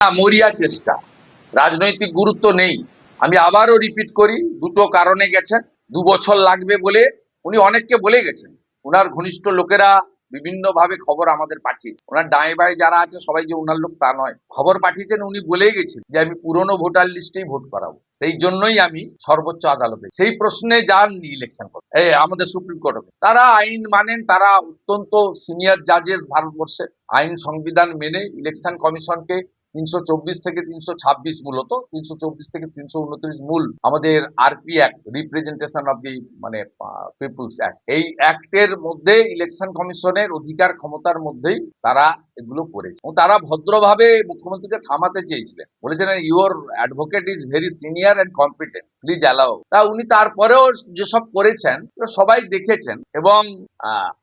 মরিয়া চেষ্টা, রাজনৈতিক গুরুত্ব নেই। আমি আবারও রিপিট করি, দুটো কারণে গেছেন। 2 বছর লাগবে বলে উনি অনেককে বলে গেছেন। ওনার ঘনিষ্ঠ লোকেরা বিভিন্ন ভাবে খবর আমাদের পাঠিয়েছে। ওনার ডায়ে বায়ে যারা আছে সবাই যে ওনার লোক তা নয়, খবর পাঠিয়েছেন। উনি বলে গেছেন যে আমি পুরনো ভোটার লিস্টেই ভোট করাবো। সেই জন্যই আমি সর্বোচ্চ আদালতে সেই প্রশ্নে যাননি ইলেকশন করতে, আমাদের সুপ্রিম কোর্টে। তারা আইন মানেন, তারা অত্যন্ত সিনিয়র জাজেস ভারতবর্ষে। আইন সংবিধান মেনে ইলেকশন কমিশনকে 324 থেকে 326, মূলত 324 থেকে 329 মূল আমাদের RP act, representation of the মানে পিপুলস অ্যাক্ট, এই অ্যাক্টের মধ্যে ইলেকশন কমিশনের অধিকার ক্ষমতার মধ্যেই তারা এগুলো করেছে। তারা ভদ্রভাবে মুখ্যমন্ত্রীকে থামাতে চেয়েছিলেন, বলেছিলেন your advocate is very senior and competent, please allow. তা উনি তারপরেও যেসব করেছেন সবাই দেখেছেন এবং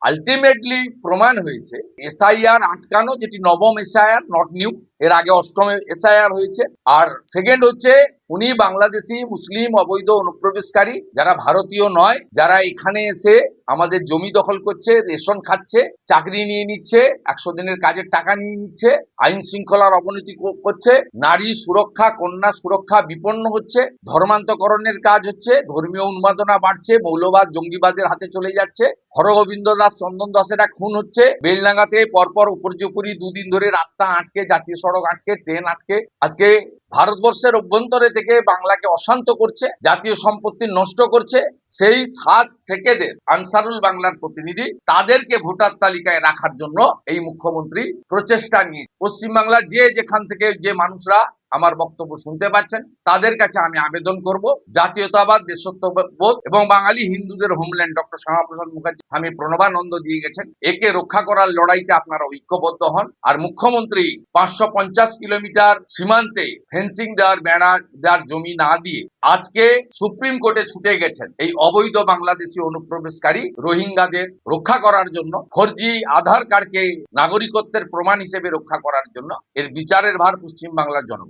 আলটিমেটলি প্রমাণ হয়েছে এসআইআর আটকানো, যেটি নবম এসআইআর, নট নিউ। এর আগে অষ্টম এসআইআর হয়েছে। আর সেকেন্ড হচ্ছে উনি বাংলাদেশি মুসলিম অবৈধ অনুপ্রবেশকারী, যারা ভারতীয় নয়, যারা এখানে এসে আমাদের জমি দখল করছে, রেশন খাচ্ছে, চাকরি নিয়ে নিচ্ছে, 100 দিনের কাজের টাকা নিয়ে নিচ্ছে, আইন শৃঙ্খলার অবনতি করছে, নারী সুরক্ষা, কন্যা সুরক্ষা বিপন্ন হচ্ছে, ধর্মান্তকরণের কাজ হচ্ছে, ধর্মীয় উন্মাদনা বাড়ছে, মৌলবাদ জঙ্গিবাদের হাতে চলে যাচ্ছে, হরগোবিন্দ দাস, চন্দন দাসেরা খুন হচ্ছে, বেলডাঙ্গাতে পরপর উপর্যুপরি 2 দিন ধরে রাস্তা আটকে, জাতীয় সড়ক আটকে, ট্রেন আটকে, আজকে ভারতবর্ষের অভ্যন্তরে থেকে বাংলাকে অশান্ত করছে, জাতীয় সম্পত্তি নষ্ট করছে। সেই 7 থেকেদের আনসারুল বাংলার প্রতিনিধি, তাদেরকে ভোটার তালিকায় রাখার জন্য এই মুখ্যমন্ত্রী প্রচেষ্টা নিয়ে পশ্চিমবাংলার যেখান থেকে যে মানুষরা আমার বক্তব্য শুনতে পাচ্ছেন, তাদের কাছে আমি আবেদন করব, জাতীয়তাবাদ, দেশত্ববোধ এবং বাঙালি হিন্দুদের হোমল্যান্ড ডক্টর শ্যামাপ্রসাদ মুখার্জি স্বামী প্রণবানন্দ দিয়ে গেছেন, একে রক্ষা করার লড়াইতে আপনারা ঐক্যবদ্ধ হন। আর মুখ্যমন্ত্রী 550 কিলোমিটার সীমান্তে ফেন্সিং দেওয়ার, বেড়া দেওয়ার জমি না দিয়ে আজকে সুপ্রিম কোর্টে ছুটে গেছেন এই অবৈধ বাংলাদেশি অনুপ্রবেশকারী রোহিঙ্গাদের রক্ষা করার জন্য, ফরজি আধার কার্ডকে নাগরিকত্বের প্রমাণ হিসেবে রক্ষা করার জন্য। এর বিচারের ভার পশ্চিমবাংলার জনগণ।